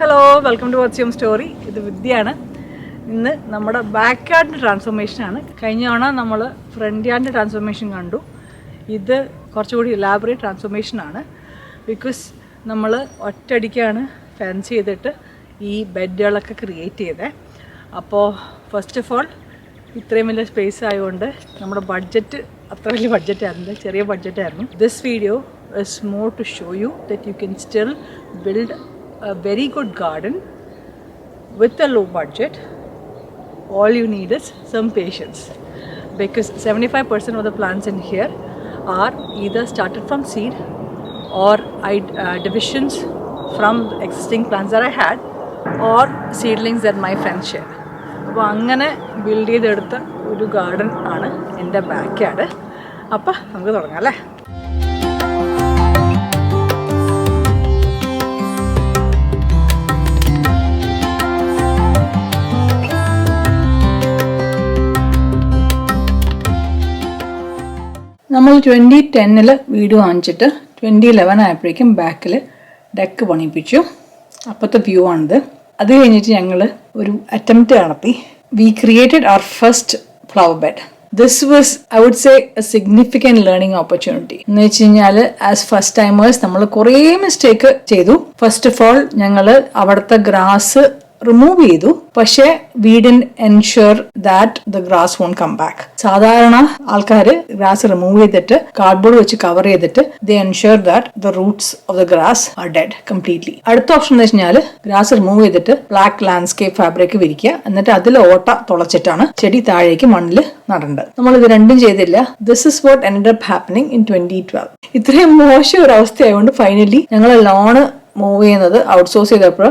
Hello, welcome to what's your story. ഇത് വിദ്യയാണ്. ഇന്ന് നമ്മുടെ ബാക്ക് യാർഡിൻ്റെ ട്രാൻസ്ഫോർമേഷനാണ്. കഴിഞ്ഞ തവണ നമ്മൾ ഫ്രണ്ട് യാർഡിൻ്റെ ട്രാൻസ്ഫോർമേഷൻ കണ്ടു. ഇത് കുറച്ചുകൂടി ഇലാബറേറ്റ് ട്രാൻസ്ഫോർമേഷനാണ്. ബിക്കോസ് നമ്മൾ ഒറ്റയടിക്കാണ് ഫെൻസ് ചെയ്തിട്ട് ഈ ബെഡുകളൊക്കെ ക്രിയേറ്റ് ചെയ്തത്. അപ്പോൾ ഫസ്റ്റ് ഓഫ് ഓൾ ഇത്രയും വലിയ സ്പേസ് ആയതുകൊണ്ട് നമ്മുടെ ബഡ്ജറ്റ് അത്ര വലിയ ബഡ്ജറ്റായിരുന്നു, ചെറിയ ബഡ്ജറ്റായിരുന്നു. This video is more to show you that you can still build a very good garden with a low budget. All you need is some patience, because 75% of the plants in here are either started from seed or divisions from existing plants that I had, or seedlings that my friends share. അപ്പോൾ അങ്ങനെ build ചെയ്തെടുത്ത ഒരു garden ആണ് എൻ്റെ back yard. അപ്പോൾ നമുക്ക് തുടങ്ങാം അല്ലേ. നമ്മൾ 2010 വീട് വാങ്ങിച്ചിട്ട് 2011 ആയപ്പോഴേക്കും ബാക്കിൽ ഡെക്ക് പണിയിപ്പിച്ചു. അപ്പോഴത്തെ വ്യൂ ആണിത്. അത് കഴിഞ്ഞിട്ട് ഞങ്ങൾ ഒരു അറ്റംപ്റ്റ് നടത്തി. We created our first flower bed. This was, I would say, a significant learning opportunity. എന്ന് വെച്ച് കഴിഞ്ഞാൽ ആസ് ഫസ്റ്റ് ടൈമേഴ്സ് നമ്മൾ കുറേ മിസ്റ്റേക്ക് ചെയ്തു. ഫസ്റ്റ് ഓഫ് ഓൾ ഞങ്ങൾ അവിടുത്തെ ഗ്രാസ് റിമൂവ് ചെയ്തു. പക്ഷേ we didn't ensure that the grass won't come back. സാധാരണ ആൾക്കാർ ഗ്രാസ് റിമൂവ് ചെയ്തിട്ട് കാർഡ്ബോർഡ് വെച്ച് കവർ ചെയ്തിട്ട് they ensure that the roots of the grass are dead completely. അടുത്ത ഓപ്ഷൻ എന്ന് വെച്ചാൽ ഗ്രാസ് റിമൂവ് ചെയ്തിട്ട് ബ്ലാക്ക് ലാൻഡ്സ്കേപ്പ് ഫാബ്രിക് വിരിക്കുക, എന്നിട്ട് അതിൽ ഓട്ട തുളച്ചിട്ടാണ് ചെടി താഴേക്ക് മണ്ണിൽ നടേണ്ടത്. നമ്മൾ ഇത് രണ്ടും ചെയ്തില്ല. This is what ended up happening in 2012. ഇത്രയും മോശം ഒരു അവസ്ഥയായതുകൊണ്ട് ഫൈനലി ഞങ്ങൾ ലോണ് മൂവ് ചെയ്യുന്നത് ഔട്ട്സോഴ്സ് ചെയ്തപ്പോൾ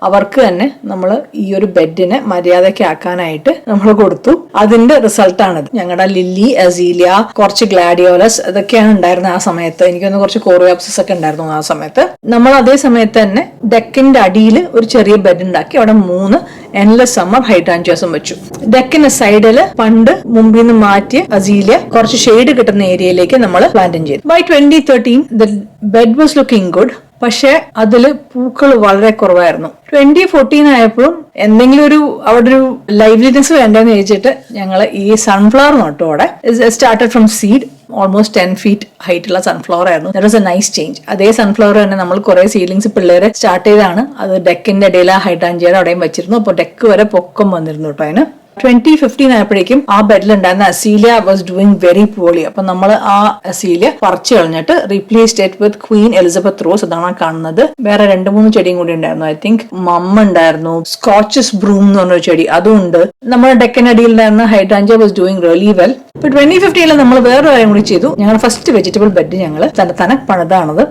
അവർക്ക് തന്നെ നമ്മൾ ഈ ഒരു ബെഡിനെ മര്യാദയ്ക്ക് ആക്കാനായിട്ട് നമ്മൾ കൊടുത്തു. അതിന്റെ റിസൾട്ടാണിത്. ഞങ്ങളുടെ ലില്ലി, അസീലിയ, കുറച്ച് ഗ്ലാഡിയോലസ് അതൊക്കെയാണ് ഉണ്ടായിരുന്നത് ആ സമയത്ത്. എനിക്കൊന്ന് കുറച്ച് കോറിയോപ്സിസ് ഒക്കെ ഉണ്ടായിരുന്നു ആ സമയത്ത്. നമ്മൾ അതേ സമയത്ത് തന്നെ ഡെക്കിന്റെ അടിയിൽ ഒരു ചെറിയ ബെഡ് ഉണ്ടാക്കി അവിടെ 3 എൻലെസ് സമ്മർ ഹൈഡ്രാഞ്ചേഴ്സും വെച്ചു. ഡെക്കിന്റെ സൈഡില് പണ്ട് മുമ്പിൽ നിന്ന് മാറ്റിയ അസീലിയ കുറച്ച് ഷെയ്ഡ് കിട്ടുന്ന ഏരിയയിലേക്ക് നമ്മൾ പ്ലാന്റിങ് ചെയ്തു. By 2013 the bed was looking good. പക്ഷെ അതില് പൂക്കൾ വളരെ കുറവായിരുന്നു. 2014 ആയപ്പോഴും എന്തെങ്കിലും ഒരു അവിടെ ഒരു ലൈവ്ലിനെസ് വേണ്ടെന്ന് ചോദിച്ചിട്ട് ഞങ്ങൾ ഈ സൺഫ്ലവർ നട്ടു. അവിടെ started from seed. Almost 10 feet height ഉള്ള സൺഫ്ലവർ ആയിരുന്നു. That was A nice change. അതേ സൺഫ്ലവർ തന്നെ നമ്മൾ കുറെ സീഡ്ലിങ്സ് പിള്ളേരെ സ്റ്റാർട്ട് ചെയ്താണ്. അത് ഡെക്കിന്റെ ഇടയിൽ ആ ഹൈഡ്രാഞ്ചിയുടെ അവിടെയും വെച്ചിരുന്നു. അപ്പോൾ ഡെക്ക് വരെ പൊക്കം വന്നിരുന്നു കേട്ടോ അതിന്. 2015 ആയപ്പോഴേക്കും ആ ബെഡിലുണ്ടായിരുന്ന azalea was doing very poly. അപ്പൊ നമ്മൾ ആ അസീലിയ പറിച്ചു കളഞ്ഞിട്ട് replaced it with Queen Elizabeth rose. അതാണ് കാണുന്നത്. വേറെ 2-3 ചെടിയും കൂടി ഉണ്ടായിരുന്നു. ഐ തിങ്ക് മമ്മ ഉണ്ടായിരുന്നു. സ്കോച്ചസ് ബ്രൂം എന്ന് പറഞ്ഞൊരു ചെടി അതും ഉണ്ട്. നമ്മുടെ ഡെക്കനടിയിലുണ്ടായിരുന്ന hydrangea was doing really well. ഇപ്പൊ 2015 നമ്മൾ വേറൊരു കാര്യം കൂടി ചെയ്തു. ഞങ്ങളുടെ ഫസ്റ്റ് വെജിറ്റബിൾ ബെഡ് ഞങ്ങൾ തന്നെ പണിതാണത്.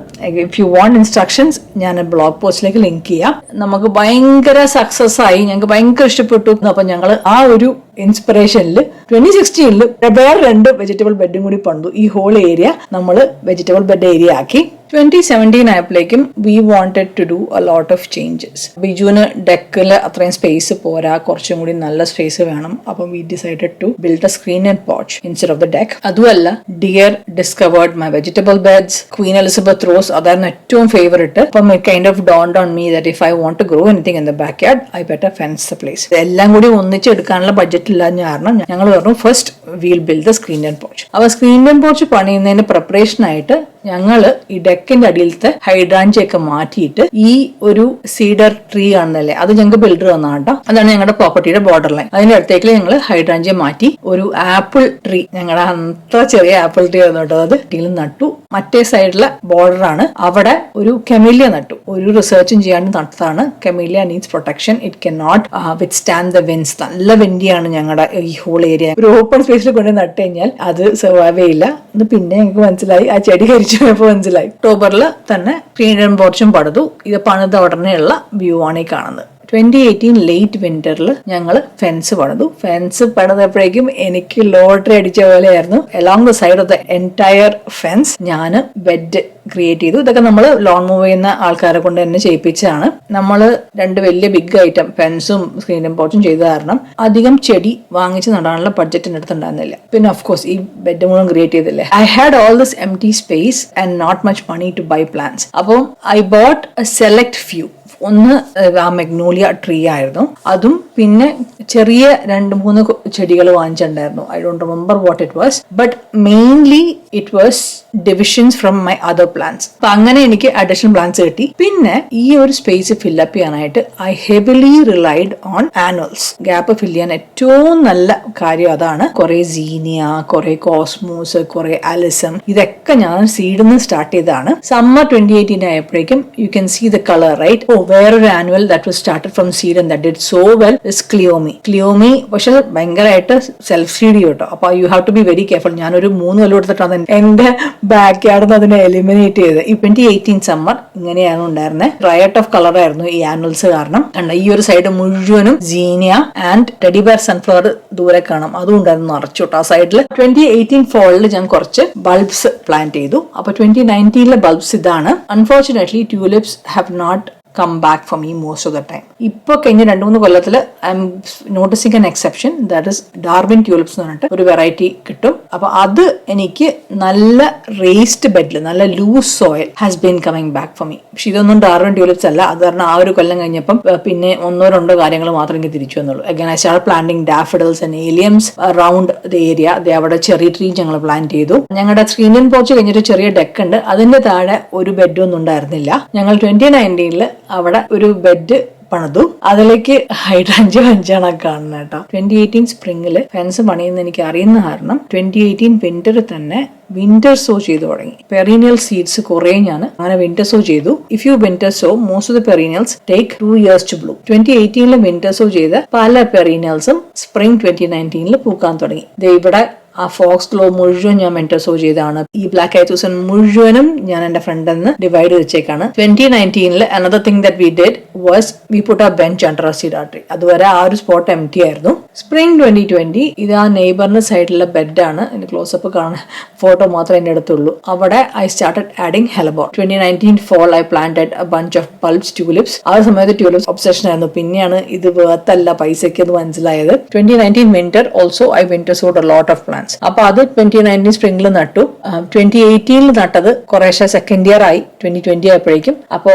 ഇഫ് യു വാണ്ട് ഇൻസ്ട്രക്ഷൻസ് ഞാൻ ബ്ലോഗ് പോസ്റ്റിലേക്ക് ലിങ്ക് ചെയ്യാം. നമുക്ക് ഭയങ്കര സക്സസ് ആയി. ഞങ്ങൾക്ക് ഭയങ്കര ഇഷ്ടപ്പെട്ടു. അപ്പൊ ഞങ്ങൾ ആ ഒരു ഇൻസ്പിറേഷനിൽ 2016 വേറെ 2 വെജിറ്റബിൾ ബെഡും കൂടി പണിതു. ഈ ഹോൾ ഏരിയ നമ്മൾ വെജിറ്റബിൾ ബെഡ് ഏരിയ ആക്കി. 2017 ആയപ്പോഴേക്കും we wanted to do a lot of changes. ബിജുവിന് ഡെക്കിൽ അത്രയും സ്പേസ് പോരാ, കുറച്ചും കൂടി നല്ല സ്പേസ് വേണം. അപ്പം we decided to build a screen and porch instead of the deck. അതുമല്ല, deer discovered my vegetable beds. Queen Elizabeth rose അതായിരുന്നു ഏറ്റവും ഫേവറേറ്റ്. അപ്പം it kind of dawned on me that if I want to grow anything in the back yard I better fence the place. എല്ലാം കൂടി ഒന്നിച്ച് എടുക്കാനുള്ള budget ഇല്ലാഞ്ഞ കാരണം ഞങ്ങൾ പറഞ്ഞു first wheel build the screen and porch. അപ്പോൾ screen and porch പണിയുന്നതിന് preparation ആയിട്ട് ഞങ്ങള് ഈ ഡെക്കിന്റെ അടിയിലത്തെ ഹൈഡ്രാഞ്ചിയൊക്കെ മാറ്റിയിട്ട് ഈ ഒരു സീഡർ ട്രീ കാണുന്നല്ലേ, അത് ഞങ്ങൾക്ക് ബിൽഡർ തന്നാണ് കേട്ടോ. അതാണ് ഞങ്ങളുടെ പ്രോപ്പർട്ടിയുടെ ബോർഡർ ലൈൻ. അതിന്റെ അടുത്തേക്ക് ഞങ്ങൾ ഹൈഡ്രാഞ്ചിയ മാറ്റി ഒരു ആപ്പിൾ ട്രീ, ഞങ്ങളുടെ അത്ര ചെറിയ ആപ്പിൾ ട്രീ ആയിരുന്നു കേട്ടോ, അത് ടീയിൽ നട്ടു. മറ്റേ സൈഡിലെ ബോർഡറാണ്, അവിടെ ഒരു കെമീലിയ നട്ടു. ഒരു റിസർച്ചും ചെയ്യാണ്ട് നട്ടതാണ്. Camellia needs protection. It can not withstand the winds. നല്ല വിൻഡിയാണ് ഞങ്ങളുടെ ഈ ഹോൾ ഏരിയ. ഒരു ഓപ്പൺ സ്പേസിൽ കൊണ്ട് നട്ട് കഴിഞ്ഞാൽ അത് സർവൈവ് ചെയ്യില്ല. അത് പിന്നെ ഞങ്ങൾക്ക് മനസ്സിലായി, ആ ചെടി കരിച്ചു മനസ്സിലായി. ഒക്ടോബറിൽ തന്നെ സ്ക്രീൻ ആൻഡ് പോർച്ചും പണിതു. ഇത് പണിത ഉടനെയുള്ള വ്യൂ ആണ് ഈ കാണുന്നത്. 2018 ലേറ്റ് വിന്ററിൽ ഞങ്ങൾ ഫെൻസ് പണിതു. ഫെൻസ് പണിതപ്പോഴേക്കും എനിക്ക് ലോട്ടറി അടിച്ച പോലെയായിരുന്നു. Along the side of the entire fence ഞാൻ ബെഡ് ക്രിയേറ്റ് ചെയ്തു. ഇതൊക്കെ നമ്മൾ ലോൺ മൂവ് ചെയ്യുന്ന ആൾക്കാരെ കൊണ്ട് തന്നെ ചെയ്യിപ്പിച്ചതാണ്. നമ്മൾ 2 വലിയ ബിഗ് ഐറ്റം ഫെൻസും സ്ക്രീൻ പോർച്ചും ചെയ്ത കാരണം അധികം ചെടി വാങ്ങിച്ച് നടാനുള്ള ബഡ്ജറ്റിന്റെ അടുത്തുണ്ടായിരുന്നില്ല. പിന്നെ ഓഫ് കോഴ്സ് ഈ ബെഡ് മുഴുവൻ ക്രിയേറ്റ് ചെയ്തില്ലേ. I had all this empty space and not much money to buy plants. അപ്പം I bought a select few, ഒന്ന് ആ മെഗ്നോളിയ ട്രീ ആയിരുന്നു, അതും പിന്നെ ചെറിയ 2-3 ചെടികൾ വാങ്ങിച്ചിട്ടുണ്ടായിരുന്നു. I don't remember what it was, but mainly it was divisions from my other plants. അപ്പൊ അങ്ങനെ എനിക്ക് അഡീഷണൽ പ്ലാന്റ്സ് കിട്ടി. പിന്നെ ഈ ഒരു സ്പേസ് ഫില്ലപ്പ് ചെയ്യാനായിട്ട് I heavily relied on annuals. Gap fill ചെയ്യാൻ ഏറ്റവും നല്ല കാര്യം അതാണ്. കുറെ സീനിയ, കുറെ കോസ്മോസ്, കുറെ അലിസം, ഇതൊക്കെ ഞാൻ സീഡിൽ നിന്ന് സ്റ്റാർട്ട് ചെയ്തതാണ്. സമ്മർ 2018 ആയപ്പോഴേക്കും you can see the colour right. Oh, വേറൊരു annual that was started from seed and that did so well is cleome. പക്ഷെ ഭയങ്കരമായിട്ട് സെൽഫ് സീഡ് ചെയ്യും കേട്ടോ. അപ്പൊ you have to be very careful. ഞാനൊരു 3 കൊല്ലം എടുത്തിട്ടാണ് എന്റെ ബാക്ക് യാർഡിൽ അതിനെ എലിമിനേറ്റ് ചെയ്ത്. ഈ 2018 സമ്മർ ഇങ്ങനെയാണ് ഉണ്ടായിരുന്നത്. റയട്ട് ഓഫ് കളർ ആയിരുന്നു ഈ ആനുവൽസ് കാരണം. ഈ ഒരു സൈഡ് മുഴുവനും സീനിയ ആൻഡ് ടെഡി ബെയർ സൺഫ്ലവർ ദൂരെ കാണാം, അതും ഉണ്ടായിരുന്നു നിറച്ചോട്ടോ ആ സൈഡിൽ. 2018 ഫോളിൽ ഞാൻ കുറച്ച് ബൾബ്സ് പ്ലാന്റ് ചെയ്തു. അപ്പൊ 2019 ബൾബ്സ് ഇതാണ്. Unfortunately tulips have not come back for me most of the time. ഇപ്പൊ കഴിഞ്ഞ 2-3 കൊല്ലത്തിൽ I M noticing an exception, that is Darwin tulips എന്ന് പറഞ്ഞിട്ട് ഒരു വെറൈറ്റി കിട്ടും. അപ്പൊ അത് എനിക്ക് നല്ല റേസ്ഡ് ബെഡിൽ നല്ല loose soil has been coming back for me. പക്ഷെ ഇതൊന്നും ഡാർവിൻ ട്യൂലിപ്സ് അല്ല. അത് കാരണം ആ ഒരു കൊല്ലം കഴിഞ്ഞപ്പം പിന്നെ 1-2 കാര്യങ്ങൾ മാത്രം എനിക്ക് തിരിച്ചു വന്നുള്ളൂ. Again I start planting daffodils and alliums around the area. അവിടെ ചെറിയ ട്രീ ഞങ്ങൾ പ്ലാന്റ് ചെയ്തു. ഞങ്ങളുടെ സ്ക്രീനിയൻ പോർച്ച് കഴിഞ്ഞിട്ട് ചെറിയ ഡെക്ക് ഉണ്ട്, അതിന്റെ താഴെ ഒരു ബെഡൊന്നും ഉണ്ടായിരുന്നില്ല. ഞങ്ങൾ 2019 അവിടെ ഒരു ബെഡ് പണിതു. അതിലേക്ക് ഹൈഡ്രാഞ്ച് വഞ്ചാണ് കാണുന്നത് കേട്ടോ. 2018 സ്പ്രിംഗില് ഫെൻസ് പണിയുന്ന എനിക്ക് അറിയുന്ന കാരണം 2018 വിന്റർ തന്നെ വിന്റർ സോ ചെയ്തു തുടങ്ങി. പെറീനിയൽ സീഡ്സ് കുറെ ഞാൻ അങ്ങനെ വിന്റർ സോ ചെയ്തു. If you winter sow most of the perennials take 2 years to bloom. 2018 winter sow ചെയ്ത പല പെറീനിയൽസും സ്പ്രിംഗ് 2019 പൂക്കാൻ തുടങ്ങി. ഇവിടെ ആ ഫോക്സ് ഗ്ലോ മുഴുവൻ ഞാൻ മെന്റർ സോ ചെയ്താണ്. ഈ ബ്ലാക്ക് ഐത്തൂസൻ മുഴുവനും ഞാൻ എന്റെ ഫ്രണ്ടിൽ നിന്ന് ഡിവൈഡ് വെച്ചേക്കാണ്. 2019 another thing that we did was we put a bench under A cedar tree. അതുവരെ ആ ഒരു സ്പോട്ട് എംപ്റ്റി ആയിരുന്നു. സ്പ്രിംഗ് 2020 ഇത് ആ നെയ്ബറിന്റെ സൈഡിലുള്ള ബെഡാണ്. എന്റെ ക്ലോസപ്പ് കാണാൻ ഫോട്ടോ മാത്രമേ എന്റെ അടുത്തുള്ളൂ. അവിടെ I started adding hellebore. 2019 fall I planted a bunch of bulbs tulips. ആ സമയത്ത് ട്യൂലിപ്സ് ഒബ്സഷൻ ആയിരുന്നു. പിന്നെയാണ് ഇത് വേർത്തല്ല പൈസയ്ക്ക് എന്ന് മനസ്സിലായത്. 2019 winter also I winter sowed a lot of plants. അപ്പൊ അത് 2019 സ്പ്രിംഗിൽ നട്ടു. 2018 നട്ടത് കുറേശ്ശെ സെക്കൻഡ് ഇയർ ആയി 2020 ആയപ്പോഴേക്കും. അപ്പോ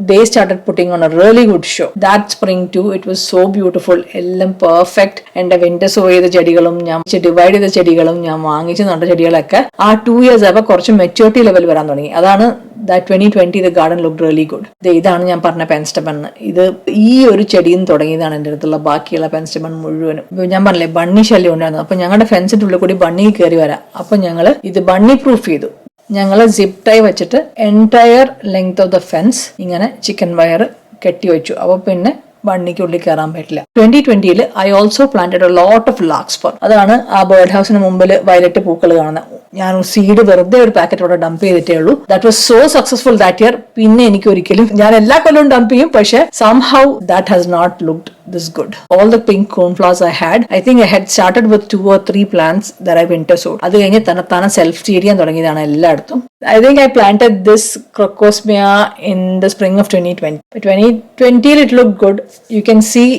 they started putting on a really good show. That spring too, it was so beautiful. എല്ലാം പെർഫെക്റ്റ്. എന്റെ വിന്റർ സോ ചെയ്ത ചെടികളും ഞാൻ ഡിവൈഡ് ചെയ്ത ചെടികളും ഞാൻ വാങ്ങിച്ച് നട്ട ചെടികളൊക്കെ ആ 2 years ആയപ്പോൾ കുറച്ച് മെച്യൂരിറ്റി ലെവൽ വരാൻ തുടങ്ങി. അതാണ് 2020 the garden looked really good. ഇതാണ് ഞാൻ പറഞ്ഞ പെൻസ്റ്റമൺ. ഇത് ഈ ഒരു ചെടിയും തുടങ്ങിയതാണ് എൻ്റെ അടുത്തുള്ള ബാക്കിയുള്ള പെൻസ്റ്റമൺ മുഴുവനും. ഞാൻ പറഞ്ഞില്ലേ ബണ്ണി ശല്യം ഉണ്ടായിരുന്നു. അപ്പൊ ഞങ്ങളുടെ ഫെൻസിന്റെ ഉള്ളിൽ കൂടി ബണ്ണി കയറി വരാം. അപ്പൊ ഞങ്ങള് ഇത് ബണ്ണി പ്രൂഫ് ചെയ്തു. ഞങ്ങൾ സിപ്പ് ടൈ വെച്ചിട്ട് entire length of the fence ഇങ്ങനെ ചിക്കൻ വയർ കെട്ടി വെച്ചു. അപ്പൊ പിന്നെ ബണ്ണിക്കുള്ളിൽ കയറാൻ പറ്റില്ല. 2020 I also planted a lot of larkspur. അതാണ് ആ ബേർഡ് ഹൗസിന് മുമ്പിൽ വയലറ്റ് പൂക്കൾ കാണുന്നത്. ഞാൻ സീഡ് വെറുതെ ഒരു പാക്കറ്റ് അവിടെ ഡംപ് ചെയ്തിട്ടേ ഉള്ളൂ. That was so successful that year. പിന്നെ എനിക്ക് ഒരിക്കലും ഞാൻ എല്ലാ കൊല്ലവും ഡംപ് ചെയ്യും, പക്ഷെ somehow that has not looked this good. All the pink cornflowers I had, I think I had started with 2 or 3 plants that I winter sowed. അത് കഴിഞ്ഞ് തന്നെത്താനെ സെൽഫ് സീഡ് ചെയ്യാൻ തുടങ്ങിയതാണ് എല്ലായിടത്തും. I think I planted this crocosmia in the spring of 2020. 2020 it looked good. You can see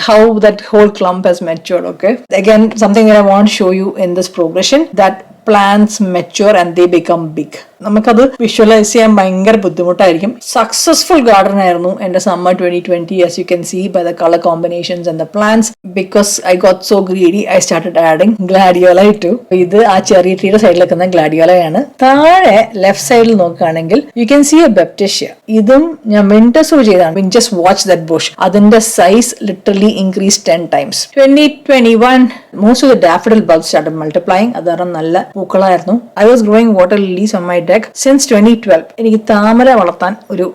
how that whole clump has matured. Okay, again something that I want to show you in this progression, that plants mature and they become big. നമുക്കത് visualise ചെയ്യാൻ ഭയങ്കര ബുദ്ധിമുട്ടായിരിക്കും. Successful garden ആയിരുന്നു എന്റെ summer 2020, as you can see by the color combinations and the plants. Because I got so greedy, I started adding gladioli too. ഇത് ആ ചെറിയ ട്രീയുടെ സൈഡിൽ നിൽക്കുന്ന ഗ്ലാഡിയോലയാണ്. താഴെ ലെഫ്റ്റ് സൈഡിൽ നോക്കുകയാണെങ്കിൽ you can see a beptisia. ഇതും ഞാൻ വിന്റർ സോ ചെയ്താണ്. Just watch that bush. അതിന്റെ size literally increased 10 times. 2021 most of the daffodil bulbs started multiplying. അതാണ് നല്ല പൂക്കളായിരുന്നു. I was growing water lilies on my deck since 2012. എനിക്ക് താമര വളർത്താൻ ഒരു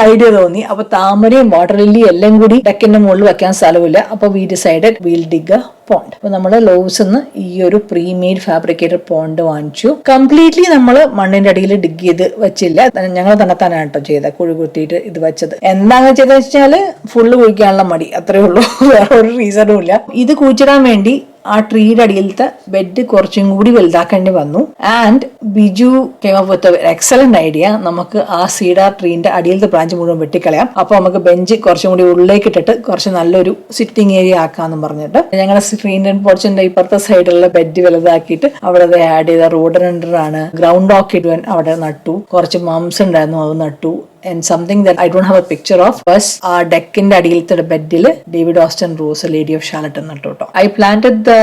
ഐഡിയ തോന്നി. അപ്പൊ താമരയും വാട്ടർ ലില്ലി എല്ലാം കൂടി ഡെക്കിന്റെ മുകളിൽ വെക്കാൻ സ്ഥലമില്ല. അപ്പൊ V decided wheel dig A pond. അപ്പൊ നമ്മള് ലോവ്സ് ഈ ഒരു പ്രീ മെയ്ഡ് ഫാബ്രിക്കേറ്റഡ് പോണ്ട് വാങ്ങിച്ചു. കംപ്ലീറ്റ്ലി നമ്മള് മണ്ണിന്റെ അടിയിൽ ഡിഗ് ചെയ്ത് വെച്ചില്ല. ഞങ്ങൾ തന്നെത്താനാണ് കേട്ടോ ചെയ്ത കുഴി കുത്തിയിട്ട് ഇത് വെച്ചത്. എന്താണ് ചെയ്തെന്ന് വെച്ചാല് ഫുള്ള് കുഴിക്കാനുള്ള മടി, അത്രേ ഉള്ളൂ. വേറെ ഒരു റീസണും ഇല്ല. ഇത് കുഴിച്ചിടാൻ വേണ്ടി ആ ട്രീയുടെ അടിയിലത്തെ ബെഡ് കുറച്ചും കൂടി വലുതാക്കേണ്ടി വന്നു. And Biju came up with excellent idea. നമുക്ക് ആ സീഡർ ട്രീന്റെ അടിയിലത്തെ ബ്രാഞ്ച് മുഴുവൻ വെട്ടിക്കളയാം. അപ്പൊ നമുക്ക് ബെഞ്ച് കുറച്ചും കൂടി ഉള്ളിലേക്ക് ഇട്ടിട്ട് കുറച്ച് നല്ലൊരു സിറ്റിംഗ് ഏരിയ ആക്കാന്ന് പറഞ്ഞിട്ട് ഞങ്ങളുടെ സ്ക്രീൻ പോർച്ചിന്റെ ഇപ്പുറത്തെ സൈഡിലുള്ള ബെഡ് വലുതാക്കിയിട്ട് അവിടെ ആഡ് ചെയ്ത റോഡൻഡർ ആണ്. ഗ്രൗണ്ട് ഓക്കിഡ് അവിടെ നട്ടു. കുറച്ച് മംസ് ഉണ്ടായിരുന്നു, അത് നട്ടു. And something that I don't have a picture of was our deck in the adilത്തെ ബെഡിൽ David Austin rose Lady of Shalott എന്നിട്ട് കേട്ടോ. I planted the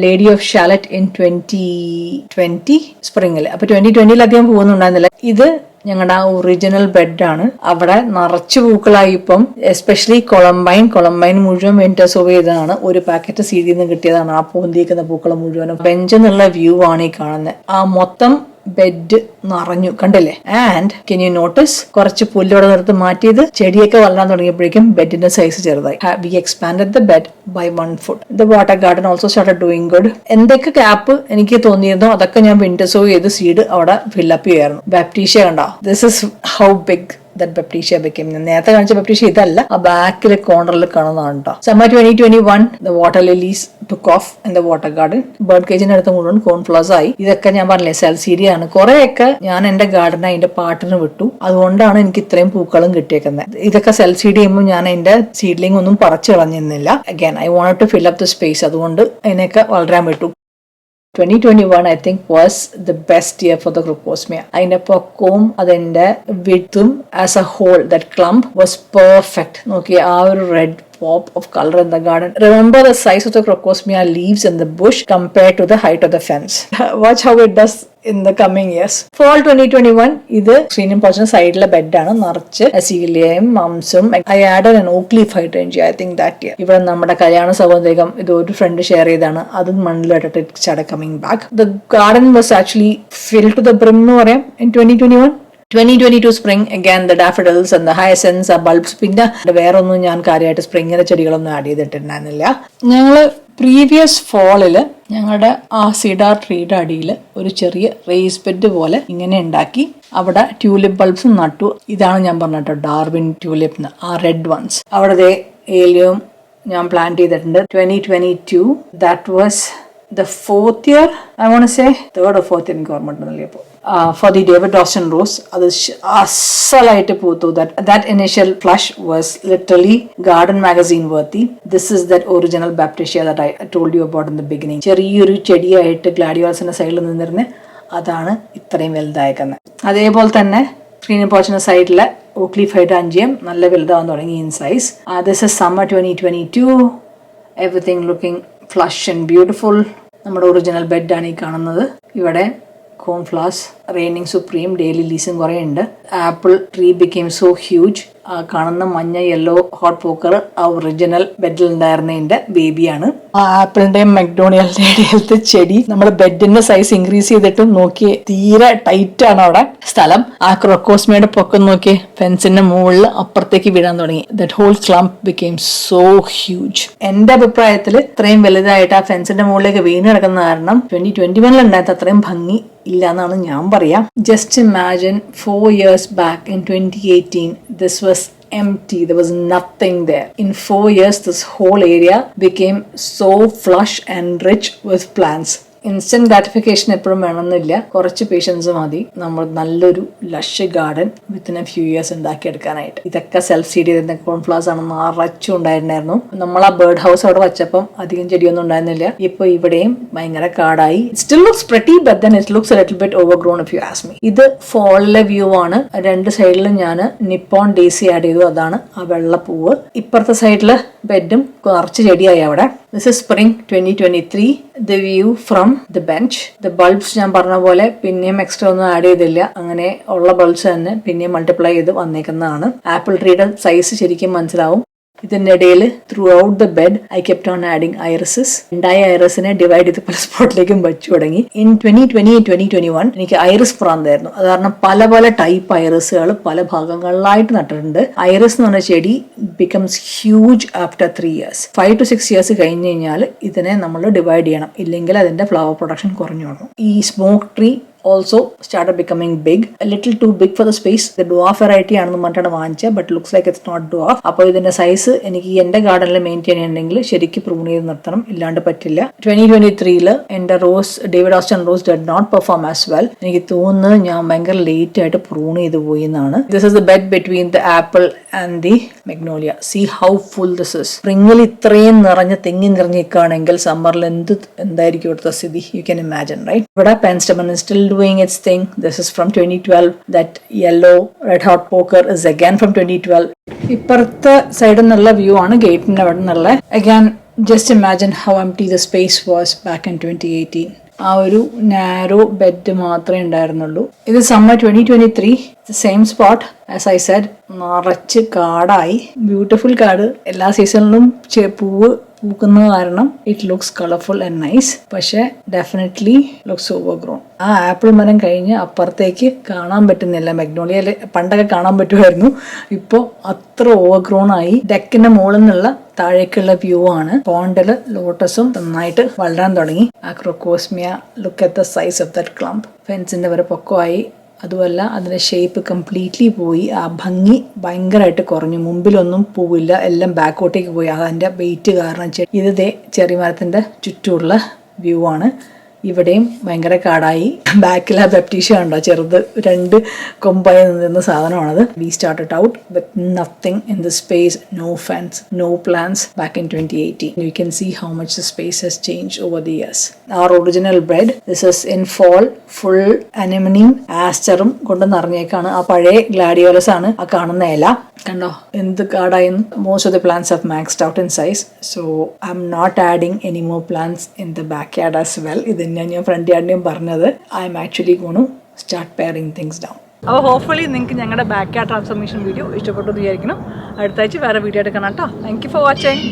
lady of shallot in 2020 സ്പ്രിംഗിൽ. അപ്പൊ 2020 അധികം പോകുന്നുണ്ടായിരുന്നില്ല. ഇത് ഞങ്ങളുടെ ആ ഒറിജിനൽ ബെഡാണ്. അവിടെ നിറച്ചു പൂക്കളായി ഇപ്പം. എസ്പെഷ്യലി കൊളംബൈൻ മുഴുവൻ വിന്റർ സോവ് ചെയ്തതാണ്. ഒരു പാക്കറ്റ് സീഡിൽ നിന്ന് കിട്ടിയതാണ് ആ പൂന്തിക്കുന്ന പൂക്കൾ മുഴുവനും. ബെഞ്ചിൽ നിന്നുള്ള വ്യൂ ആണ് ഈ കാണുന്നത്. ആ മൊത്തം ബെഡ് നിറഞ്ഞു കണ്ടില്ലേ. ആൻഡ് കെൻ യു നോട്ടീസ് കുറച്ച് പുല്ലോടെ നിർത്ത് മാറ്റിയത് ചെടിയൊക്കെ വളരാൻ തുടങ്ങിയപ്പോഴേക്കും ബെഡിന്റെ സൈസ് ചെറുതായി. We expanded the bed by 1 foot. The water garden also started doing good. എന്തൊക്കെ ഗ്യാപ്പ് എനിക്ക് തോന്നിയിരുന്നോ അതൊക്കെ ഞാൻ വിന്റർ സോവ് ചെയ്ത് സീഡ് അവിടെ ഫില്ലപ്പ് ചെയ്യായിരുന്നു. ബാപ്റ്റീഷ്യ കണ്ടോ, this is how big that Baptisia became. നേരത്തെ കാണിച്ച Baptisia ഇതല്ല, ആ ബാക്കിലെ കോർണറിൽ കാണുന്നതാണ് കേട്ടോ. Summer 2021 the water lilies took off in the water garden. Bird കേജിന്റെ അടുത്ത് മുഴുവൻ കോൺഫ്ലവേഴ്സ് ആയി. ഇതൊക്കെ ഞാൻ പറഞ്ഞില്ലേ സെൽസീരിയാണ്. കുറെയൊക്കെ ഞാൻ എന്റെ ഗാർഡനെ അതിന്റെ പാട്ടിന് വിട്ടു. അതുകൊണ്ടാണ് എനിക്ക് ഇത്രയും പൂക്കളും കിട്ടിയേക്കുന്നത്. ഇതൊക്കെ സെൽസീഡ് ചെയ്യുമ്പോൾ ഞാൻ അതിന്റെ സീഡ്ലിംഗ് ഒന്നും പറിച്ചു കളഞ്ഞിരുന്നില്ല. Again I wanted to fill up the space. അതുകൊണ്ട് അതിനൊക്കെ വളരാൻ വിട്ടു. 2021 I think was the best year for the Crocosmia. അതിന്റെ പൊക്കവും അതിന്റെ വിഡ്ത്തും as a whole that clump was perfect. നോക്കി ആ ഒരു red pop of color in the garden. Remember the size of the Crocosmia leaves in the bush compared to the height of the fence. Watch how it does in the coming years. Fall 2021 ഇത് സ്ക്രീനും പോർച്ചിന് സൈഡിലെ ബെഡാണ്. നിറച്ച് അസീലിയയും മംസും. I added an oak leaf hydrangea I think that year. ഇവിടെ നമ്മുടെ കല്യാണ സൗന്ദര്യം ഇത് ഒരു front share ചെയ്താണ്. അതും മണ്ണിലിട്ടിട്ട് it started coming back. The garden was actually filled to the brim എന്ന് പറയാം in 2021. 2022 spring again the daffodils and the hyacinths are bulbs. പിന്നെ വേറെ ഒന്നും ഞാൻ കാര്യമായിട്ട് സ്പ്രിങ്ങിന്റെ ചെടികളൊന്നും ആഡ് ചെയ്തിട്ടുണ്ടായിരുന്നില്ല. ഞങ്ങള് പ്രീവിയസ് ഫോളില് ഞങ്ങളുടെ ആ സീഡാർ ട്രീയുടെ അടിയിൽ ഒരു ചെറിയ റേസ് ബെഡ് പോലെ ഇങ്ങനെ ഉണ്ടാക്കി അവിടെ ട്യൂലിപ്പ് ബൾബ്സ് നട്ടു. ഇതാണ് ഞാൻ പറഞ്ഞിട്ടോ ഡാർവിൻ ട്യൂലിപ്പ്, ആ റെഡ് വൺസ്. അവിടെ ഏലിയവും ഞാൻ പ്ലാന്റ് ചെയ്തിട്ടുണ്ട്. 2022 that was the 4th year, I want to say 3rd or 4th എനിക്ക് ഓർമ്മ ഉണ്ടെന്നല്ലേ. ഇപ്പോൾ for the David Austin rose അത് അസലായിട്ട് പൂത്തു. that initial flush was literally garden magazine worthy. This is that original Baptisia that I told you about in the beginning. ചെറിയൊരു ചെടിയായിട്ട് ഗ്ലാഡിയോളസിന്റെ സൈഡിൽ നിന്നിരുന്ന് അതാണ് ഇത്രയും വലുതായേക്കുന്നത്. അതേപോലെ തന്നെ സ്ക്രീനിൽ പോർച്ചിന്റെ സൈഡിലെ ഓക്ക് ലീഫ് ഹൈഡ്രാഞ്ചിയം നല്ല വലുതാവാൻ തുടങ്ങി in size. This is summer 2022. Everything looking flush and beautiful. നമ്മുടെ ഒറിജിനൽ ബെഡാണ് ഈ കാണുന്നത്. ഇവിടെ കോൺഫ്ലവേഴ്സ്, റെയിനിങ് സുപ്രീം, ഡെയിലി ലീസും കുറേ ഉണ്ട്. Apple tree became so huge. ആ കാണുന്ന മഞ്ഞ യെല്ലോ ഹോട്ട് പോക്കർ ആ ഒറിജിനൽ ബെഡിൽ ഉണ്ടായിരുന്നതിന്റെ ബേബിയാണ്. ആ ആപ്പിളിന്റെയും മക്ഡോണിയലിന്റെ ഇടയിലത്തെ ചെടി നമ്മുടെ ബെഡിന്റെ സൈസ് ഇൻക്രീസ് ചെയ്തിട്ടും നോക്കിയേ തീരെ ടൈറ്റ് ആണ് അവിടെ സ്ഥലം. ആ ക്രോക്കോസ്മിയയുടെ പൊക്കം നോക്കിയേ ഫെൻസിന്റെ മുകളിൽ അപ്പുറത്തേക്ക് വീഴാൻ തുടങ്ങി. That whole clump became so huge. എന്റെ അഭിപ്രായത്തിൽ ഇത്രയും വലുതായിട്ട് ആ ഫെൻസിന്റെ മുകളിലേക്ക് വീണ് കിടക്കുന്ന കാരണം 2021 ഉണ്ടായത് അത്രയും ഭംഗി ഇല്ല എന്നാണ് ഞാൻ പറയാം. Just imagine 4 years back in 2018 this was empty. There was nothing there. In 4 years this whole area became so flush and rich with plants. Instant gratification എപ്പോഴും വേണമെന്നില്ല, കുറച്ച് പേഷ്യൻസ് മതി നമ്മൾ നല്ലൊരു lush garden within a few years ഉണ്ടാക്കിയെടുക്കാനായിട്ട്. ഇതൊക്കെ self seed ചെയ്തിരുന്ന കോൺഫ്ലവേഴ്സ് ആണ് നിറച്ചും ഉണ്ടായിട്ടുണ്ടായിരുന്നു. നമ്മൾ ആ ബേർഡ് ഹൗസ് അവിടെ വെച്ചപ്പം അധികം ചെടിയൊന്നും ഉണ്ടായിരുന്നില്ല. ഇപ്പൊ ഇവിടെയും ഭയങ്കര കാടായി. Still looks pretty but then it looks a little bit overgrown if you ask me. ഇത് ഫോളിലെ വ്യൂ ആണ്. രണ്ട് സൈഡിലും ഞാൻ നിപ്പോൺ ഡേസി ആഡ് ചെയ്തു, അതാണ് ആ വെള്ളപ്പൂവ്. ഇപ്പുറത്തെ സൈഡില് ബെഡും നിറച്ച് ചെടിയായി അവിടെ. This is spring 2023. The view from the bench. The bulbs ഞാൻ പറഞ്ഞ പോലെ പിന്നെയും എക്സ്ട്രാ ഒന്നും ആഡ് ചെയ്തില്ല. അങ്ങനെ ഉള്ള ബൾബ്സ് തന്നെ പിന്നെയും മൾട്ടിപ്ലൈ ചെയ്ത് വന്നേക്കുന്നതാണ്. ആപ്പിൾ ട്രീയുടെ സൈസ് ശരിക്കും മനസ്സിലാവും. ഇതിന്റെ ഇടയിൽ through out the bed I kept on adding irises. ഉണ്ടായ ഐറിസിനെ ഡിവൈഡ് ചെയ്ത് പല സ്പോട്ടിലേക്കും വെച്ചു തുടങ്ങി. ഇൻ 2020 2021 എനിക്ക് ഐറിസ് പ്രാന്തായിരുന്നു. അത് കാരണം പല പല ടൈപ്പ് ഐറിസുകൾ പല ഭാഗങ്ങളിലായിട്ട് നട്ടിട്ടുണ്ട്. ഐറിസ് എന്ന് പറഞ്ഞ ചെടി becomes huge after 3 years. 5 to 6 years കഴിഞ്ഞ് കഴിഞ്ഞാൽ ഇതിനെ നമ്മൾ ഡിവൈഡ് ചെയ്യണം, ഇല്ലെങ്കിൽ അതിന്റെ ഫ്ലവർ പ്രൊഡക്ഷൻ കുറഞ്ഞു പോകും. ഈ smoke tree also started becoming big, a little too big for the space. The dwarf variety ആണെന്ന് പറഞ്ഞിട്ടാണ് വാങ്ങിച്ചത്, but looks like it's not dwarf. അപ്പോൾ ഇതിന്റെ സൈസ് എനിക്ക് എന്റെ ഗാർഡനിൽ മെയിൻറ്റെയിൻ ചെയ്യണമെങ്കിൽ ശരിക്കും പ്രൂൺ ചെയ്ത് നിർത്തണം, ഇല്ലാണ്ട് പറ്റില്ല. 2023 എന്റെ rose David Austin rose did not perform as well. എനിക്ക് തോന്നുന്നത് ഞാൻ ഭയങ്കര ലേറ്റ് ആയിട്ട് പ്രൂൺ ചെയ്ത് പോയി എന്നാണ്. This is the bed between the apple and the magnolia. See how full this is. സ്പ്രിംഗിൽ ഇത്രയും നിറഞ്ഞ് തെങ്ങി നിറഞ്ഞിരിക്കുകയാണെങ്കിൽ സമ്മറിൽ എന്തായിരിക്കും ഇവിടുത്തെ സ്ഥിതി? You can imagine right. ഇവിടെ penstemon still doing its thing. This is from 2012. That yellow red hot poker is again from 2012. ഇപ്പുറത്തെ സൈഡിൽ നിന്നുള്ള view ആണ് ഗേറ്റിന്റെ അവിടെ നിന്നുള്ള. Again, just imagine how empty the space was back in 2018. ആ ഒരു നാരോ ബെഡ് മാത്രമേ ഉണ്ടായിരുന്നുള്ളൂ. ഇത് summer 2023, same spot. As I said, നിറച്ച് കാടായി. ബ്യൂട്ടിഫുൾ കാട്. എല്ലാ സീസണിലും പൂവ് പൂക്കുന്നത് കാരണം it looks colourful and nice. പക്ഷെ ഡെഫിനറ്റ്ലി ലുക്സ് ഓവർഗ്രോൺ. ആ ആപ്പിൾ മരം കഴിഞ്ഞ് അപ്പുറത്തേക്ക് കാണാൻ പറ്റുന്നില്ല. മഗ്നോളിയയിൽ പണ്ടൊക്കെ കാണാൻ പറ്റുമായിരുന്നു. ഇപ്പോൾ അത്ര ഓവർഗ്രോൺ ആയി. ഡെക്കിന്റെ മുകളിൽ നിന്നുള്ള താഴേക്കുള്ള വ്യൂ ആണ്. പോണ്ടില് ലോട്ടസും നന്നായിട്ട് വളരാൻ തുടങ്ങി. ആ crocosmia, look at the size of that clump. ഫെൻസിന്റെ വരെ പൊക്കമായി. അതുമല്ല, അതിന്റെ ഷേപ്പ് കംപ്ലീറ്റ്ലി പോയി. ആ ഭംഗി ഭയങ്കരമായിട്ട് കുറഞ്ഞു. മുമ്പിലൊന്നും പൂവില്ല, എല്ലാം ബാക്കോട്ടേക്ക് പോയി. അതിന്റെ വെയിറ്റ് കാരണം. ഇത് ചെറിയ മരത്തിന്റെ ചുറ്റുമുള്ള വ്യൂ ആണ്. ഇവിടെയും ഭയങ്കര കാടായി. ബാക്കിൽ ആ ബെപ്റ്റീഷ്യ ഉണ്ടോ, ചെറുത് 2 കൊമ്പായി നിന്ന സാധനമാണത്. We started out with nothing in the space, no fence, no plants back in 2018. You can see how much the space has changed over the years. Our original bed, this is in fall, full anemoneയും ആസ്റ്ററും കൊണ്ട് നിറഞ്ഞേക്കാണ്. ആ പഴയ gladiolus ആണ് ആ കാണുന്ന ഇല. കണ്ടോ എന്ത് കാടായിരുന്നു. Most of the plants have maxed out in size, so I'm not adding any more plants in the backyard as well. ഇത് ഞാൻ ഫ്രണ്ട് യാർഡിനെയും പറഞ്ഞത്. I am actually gonna start pairing things down. അപ്പോൾ hopefully നിങ്ങൾക്ക് ഞങ്ങളുടെ back yard transformation video ഇഷ്ടപ്പെട്ടു എന്ന് വിചാരിക്കണം. അടുത്താഴ്ച വേറെ വീഡിയോ എടുക്കണം കേട്ടോ. Thank you for watching.